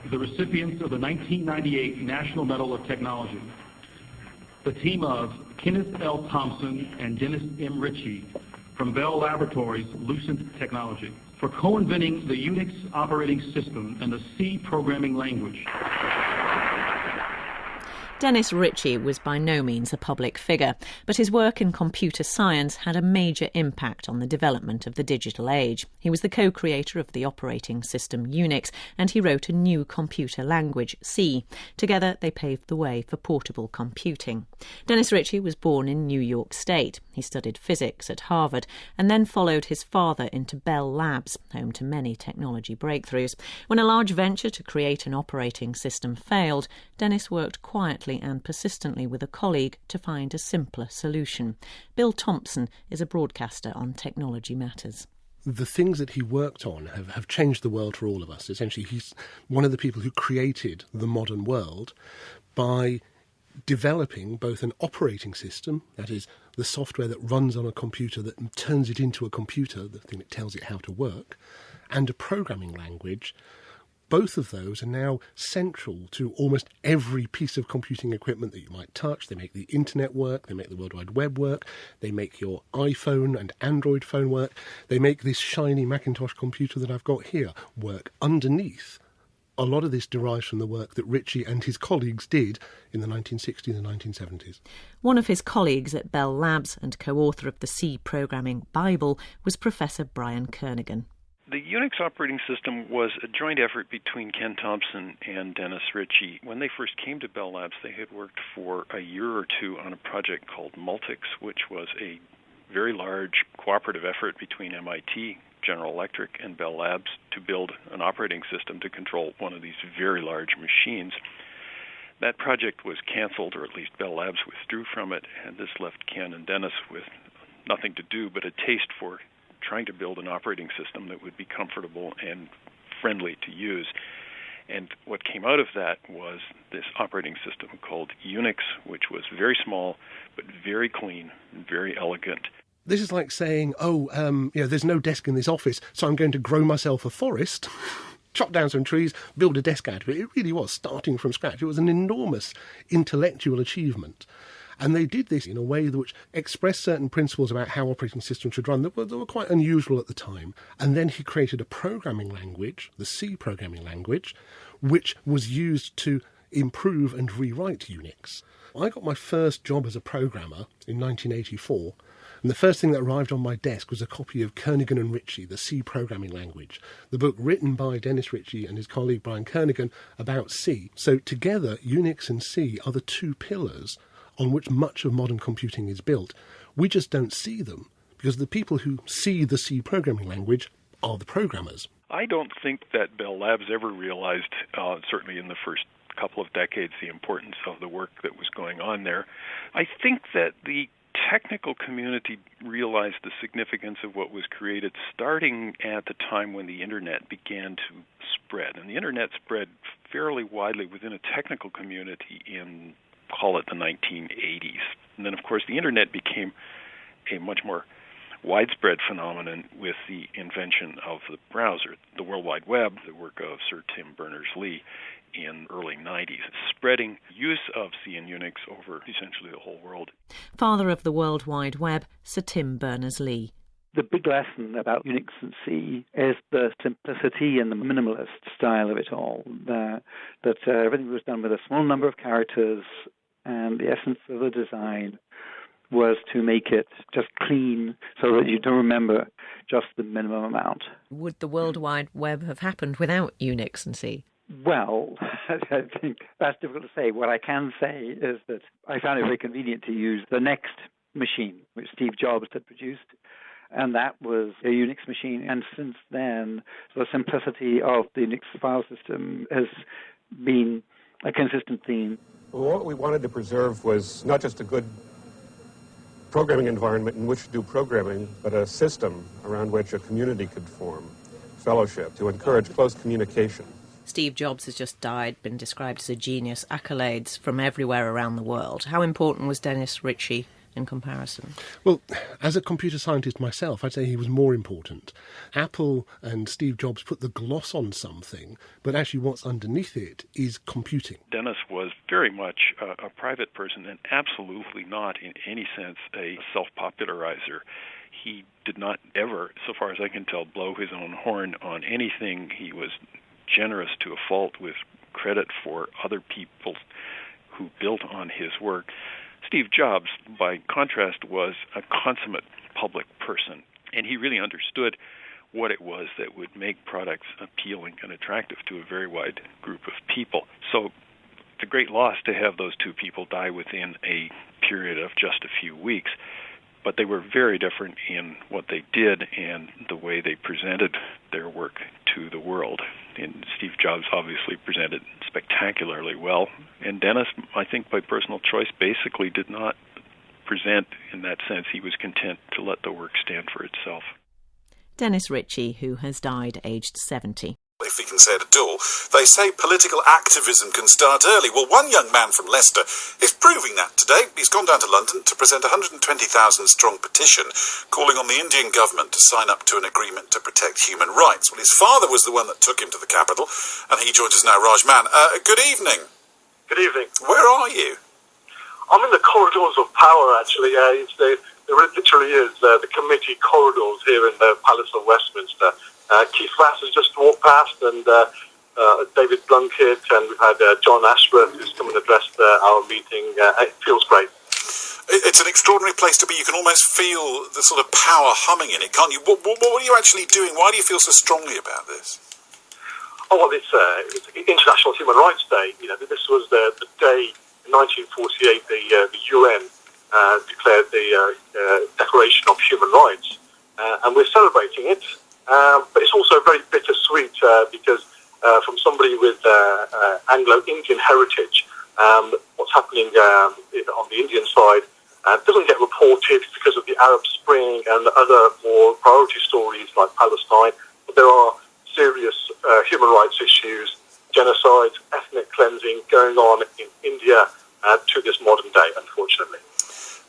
the recipients of the 1998 National Medal of Technology. The team of Kenneth L. Thompson and Dennis M. Ritchie from Bell Laboratories Lucent Technology for co-inventing the Unix operating system and the C programming language. Dennis Ritchie was by no means a public figure, but his work in computer science had a major impact on the development of the digital age. He was the co-creator of the operating system Unix, and he wrote a new computer language, C. Together, they paved the way for portable computing. Dennis Ritchie was born in New York State. He studied physics at Harvard and then followed his father into Bell Labs, home to many technology breakthroughs. When a large venture to create an operating system failed, Dennis worked quietly and persistently with a colleague to find a simpler solution. Bill Thompson is a broadcaster on technology matters. The things that he worked on have changed the world for all of us. Essentially, he's one of the people who created the modern world by developing both an operating system, that is, the software that runs on a computer that turns it into a computer, the thing that tells it how to work, and a programming language. Both of those are now central to almost every piece of computing equipment that you might touch. They make the internet work, they make the World Wide Web work, they make your iPhone and Android phone work, they make this shiny Macintosh computer that I've got here work underneath. A lot of this derives from the work that Ritchie and his colleagues did in the 1960s and 1970s. One of his colleagues at Bell Labs and co-author of the C Programming Bible was Professor Brian Kernighan. The Unix operating system was a joint effort between Ken Thompson and Dennis Ritchie. When they first came to Bell Labs, they had worked for a year or two on a project called Multics, which was a very large cooperative effort between MIT, General Electric, and Bell Labs to build an operating system to control one of these very large machines. That project was canceled, or at least Bell Labs withdrew from it, and this left Ken and Dennis with nothing to do but a taste for trying to build an operating system that would be comfortable and friendly to use. And what came out of that was this operating system called Unix, which was very small, but very clean and very elegant. This is like saying, there's no desk in this office, so I'm going to grow myself a forest, chop down some trees, build a desk out of it. It really was starting from scratch. It was an enormous intellectual achievement. And they did this in a way which expressed certain principles about how operating systems should run that were quite unusual at the time. And then he created a programming language, the C programming language, which was used to improve and rewrite Unix. I got my first job as a programmer in 1984, and the first thing that arrived on my desk was a copy of Kernighan and Ritchie, the C programming language, the book written by Dennis Ritchie and his colleague Brian Kernighan about C. So together, Unix and C are the two pillars on which much of modern computing is built. We just don't see them, because the people who see the C programming language are the programmers. I don't think that Bell Labs ever realized, certainly in the first couple of decades, the importance of the work that was going on there. I think that the technical community realized the significance of what was created starting at the time when the Internet began to spread. And the Internet spread fairly widely within a technical community in, call it, the 1980s. And then, of course, the Internet became a much more widespread phenomenon with the invention of the browser, the World Wide Web, the work of Sir Tim Berners-Lee in early 90s, spreading use of C and Unix over essentially the whole world. Father of the World Wide Web, Sir Tim Berners-Lee. The big lesson about Unix and C is the simplicity and the minimalist style of it all, that everything was done with a small number of characters, and the essence of the design was to make it just clean so that you don't remember just the minimum amount. Would the World Wide Web have happened without Unix and C? Well, I think that's difficult to say. What I can say is that I found it very convenient to use the next machine, which Steve Jobs had produced, and that was a Unix machine. And since then, the simplicity of the Unix file system has been a consistent theme. Well, what we wanted to preserve was not just a good programming environment in which to do programming, but a system around which a community could form, fellowship, to encourage close communication. Steve Jobs has just died, been described as a genius, accolades from everywhere around the world. How important was Dennis Ritchie in comparison? Well, as a computer scientist myself, I'd say he was more important. Apple and Steve Jobs put the gloss on something, but actually what's underneath it is computing. Dennis was very much a private person and absolutely not in any sense a self-popularizer. He did not ever, so far as I can tell, blow his own horn on anything. He was generous to a fault with credit for other people who built on his work. Steve Jobs, by contrast, was a consummate public person, and he really understood what it was that would make products appealing and attractive to a very wide group of people. So it's a great loss to have those two people die within a period of just a few weeks, but they were very different in what they did and the way they presented their work to the world. And Steve Jobs obviously presented spectacularly well, and Dennis, I think by personal choice, basically did not present in that sense. He was content to let the work stand for itself. Dennis Ritchie, who has died aged 70. If we can say it at all, they say political activism can start early. Well, one young man from Leicester is proving that today. He's gone down to London to present a 120,000-strong petition calling on the Indian government to sign up to an agreement to protect human rights. Well, his father was the one that took him to the capital, and he joins us now, Rajman. Good evening. Good evening. Where are you? I'm in the corridors of power, actually. It literally is the committee corridors here in the Palace of Westminster. Keith Vass has just walked past, and David Blunkett, and we've had John Ashworth, who's come and addressed our meeting. It feels great. It's an extraordinary place to be. You can almost feel the sort of power humming in it, can't you? What are you actually doing? Why do you feel so strongly about this? Oh, well, it's International Human Rights Day. You know, this was the day in 1948 the UN declared the Declaration of Human Rights, and we're celebrating it. But it's also very bittersweet because from somebody with Anglo-Indian heritage, what's happening on the Indian side doesn't get reported because of the Arab Spring and other more priority stories like Palestine. But there are serious human rights issues, genocide, ethnic cleansing going on in India to this modern day, unfortunately.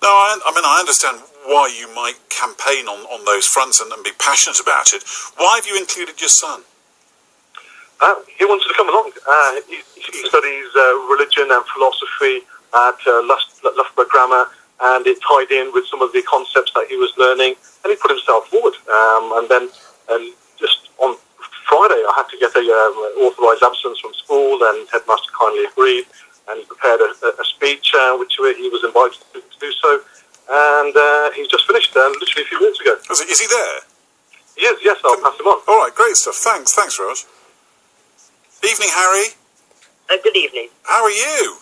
No, I understand why you might campaign on those fronts and be passionate about it. Why have you included your son? He wanted to come along. He studies religion and philosophy at Loughborough Grammar, and it tied in with some of the concepts that he was learning, and he put himself forward. And then just on Friday, I had to get a authorised absence from school, and headmaster kindly agreed, and he prepared a speech, which he was invited to do so, and he's just finished literally a few minutes ago. Is he there? He is, yes, I'll pass him on. All right, great stuff. Thanks, Raj. Evening, Harry. Good evening. How are you?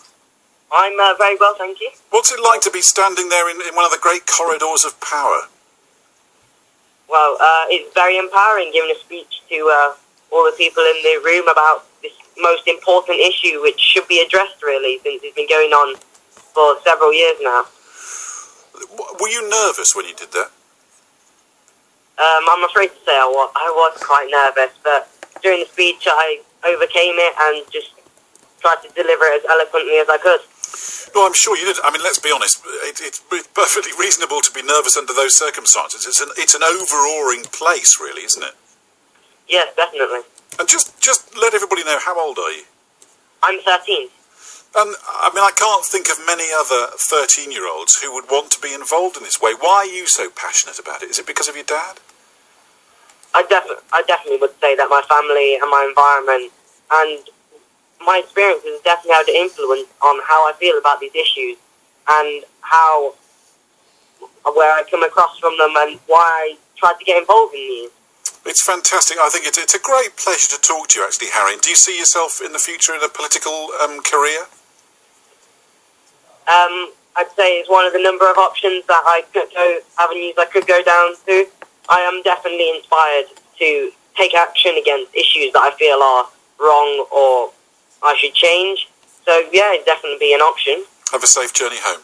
I'm very well, thank you. What's it like to be standing there in one of the great corridors of power? Well, it's very empowering giving a speech to all the people in the room about this most important issue, which should be addressed, really, since it's been going on for several years now. Were you nervous when you did that? I'm afraid to say I was quite nervous, but during the speech I overcame it and just tried to deliver it as eloquently as I could. No, I'm sure you did. I mean, let's be honest. It's perfectly reasonable to be nervous under those circumstances. It's an overawing place, really, isn't it? Yes, definitely. And just let everybody know, how old are you? I'm 13. And, I mean, I can't think of many other 13-year-olds who would want to be involved in this way. Why are you so passionate about it? Is it because of your dad? I definitely would say that my family and my environment and my experiences definitely had an influence on how I feel about these issues and where I come across from them and why I tried to get involved in these. It's fantastic. I think it's a great pleasure to talk to you, actually, Harry. Do you see yourself in the future in a political career? I'd say it's one of the number of options that avenues I could go down to. I am definitely inspired to take action against issues that I feel are wrong or I should change. So, yeah, it'd definitely be an option. Have a safe journey home.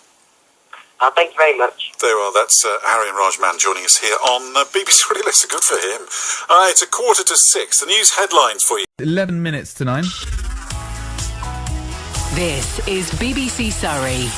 Thank you very much. There you are. That's Harry and Rajman joining us here on BBC Radio. Listen, good for him. It's 5:45. The news headlines for you. 11 minutes to 9. This is BBC Surrey.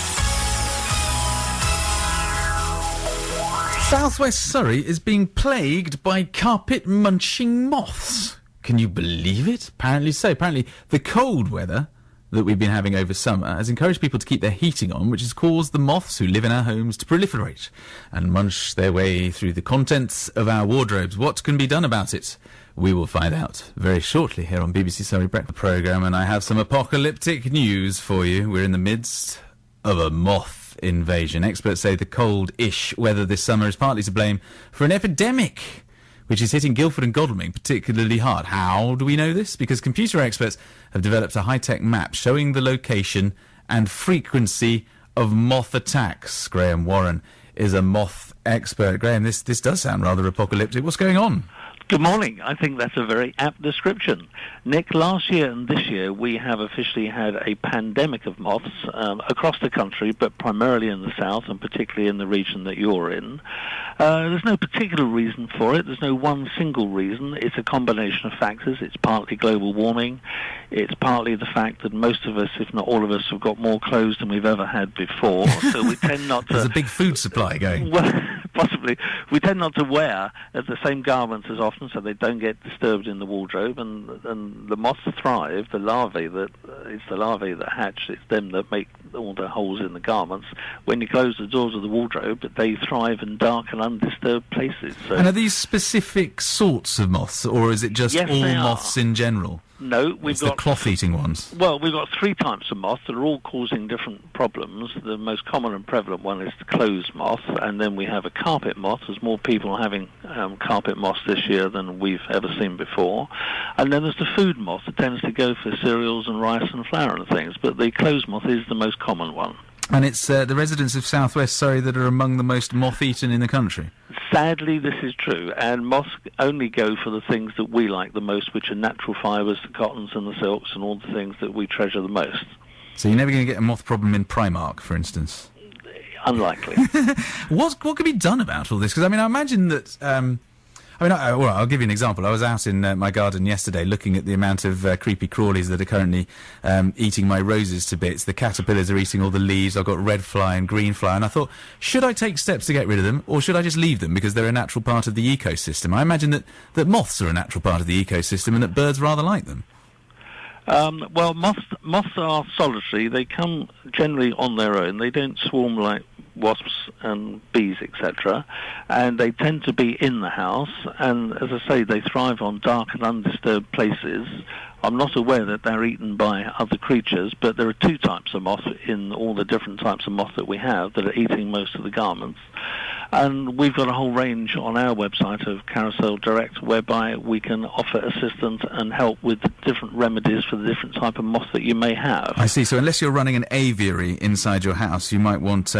Southwest Surrey is being plagued by carpet-munching moths. Can you believe it? Apparently so. Apparently the cold weather that we've been having over summer has encouraged people to keep their heating on, which has caused the moths who live in our homes to proliferate and munch their way through the contents of our wardrobes. What can be done about it? We will find out very shortly here on BBC Surrey Breakfast Programme, and I have some apocalyptic news for you. We're in the midst of a moth invasion. Experts say the cold-ish weather this summer is partly to blame for an epidemic which is hitting Guildford and Godalming particularly hard. How do we know this? Because computer experts have developed a high-tech map showing the location and frequency of moth attacks. Graham Warren is a moth expert. Graham, this does sound rather apocalyptic. What's going on? Good morning. I think that's a very apt description. Nick, last year and this year we have officially had a pandemic of moths across the country, but primarily in the south and particularly in the region that you're in. There's no particular reason for it. There's no one single reason. It's a combination of factors. It's partly global warming. It's partly the fact that most of us, if not all of us, have got more clothes than we've ever had before. So we tend not to... There's a big food supply going. Well, possibly. We tend not to wear the same garments as often, so they don't get disturbed in the wardrobe, and the moths thrive. The larvae that hatch, it's them that make all the holes in the garments. When you close the doors of the wardrobe, they thrive in dark and undisturbed places. So, and are these specific sorts of moths, or is it just all moths in general? No, we've got the cloth-eating ones. Well, we've got three types of moths that are all causing different problems. The most common and prevalent one is the clothes moth, and then we have a carpet moth. There's more people having carpet moths this year than we've ever seen before. And then there's the food moth that tends to go for cereals and rice and flour and things, but the clothes moth is the most common one. And it's the residents of Southwest Surrey that are among the most moth-eaten in the country? Sadly, this is true, and moths only go for the things that we like the most, which are natural fibres, the cottons and the silks, and all the things that we treasure the most. So you're never going to get a moth problem in Primark, for instance? Unlikely. What can be done about all this? Because, I mean, I imagine that... I'll give you an example. I was out in my garden yesterday looking at the amount of creepy crawlies that are currently eating my roses to bits. The caterpillars are eating all the leaves. I've got red fly and green fly, and I thought, should I take steps to get rid of them, or should I just leave them because they're a natural part of the ecosystem? I imagine that moths are a natural part of the ecosystem and that birds rather like them. Well, moths are solitary. They come generally on their own. They don't swarm like wasps and bees, etc., and they tend to be in the house, and as I say, they thrive on dark and undisturbed places. I'm not aware that they're eaten by other creatures, but there are two types of moth in all the different types of moth that we have that are eating most of the garments. And we've got a whole range on our website of Carousel Direct whereby we can offer assistance and help with different remedies for the different type of moth that you may have. I see. So unless you're running an aviary inside your house, you might want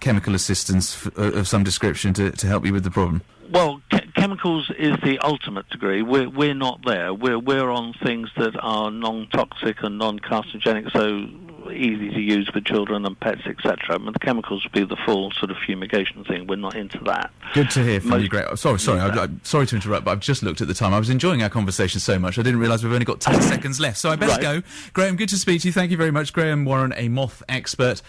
chemical assistance of some description to help you with the problem. Well, chemicals is the ultimate degree. We're not there. We're on things that are non-toxic and non-carcinogenic, so easy to use for children and pets, etc. But the chemicals would be the full sort of fumigation thing. We're not into that. Good to hear from you, Graham. Sorry, I'm sorry to interrupt, but I've just looked at the time. I was enjoying our conversation so much, I didn't realise we've only got 10 seconds left, so I better go. Graham, good to speak to you. Thank you very much. Graham Warren, a moth expert.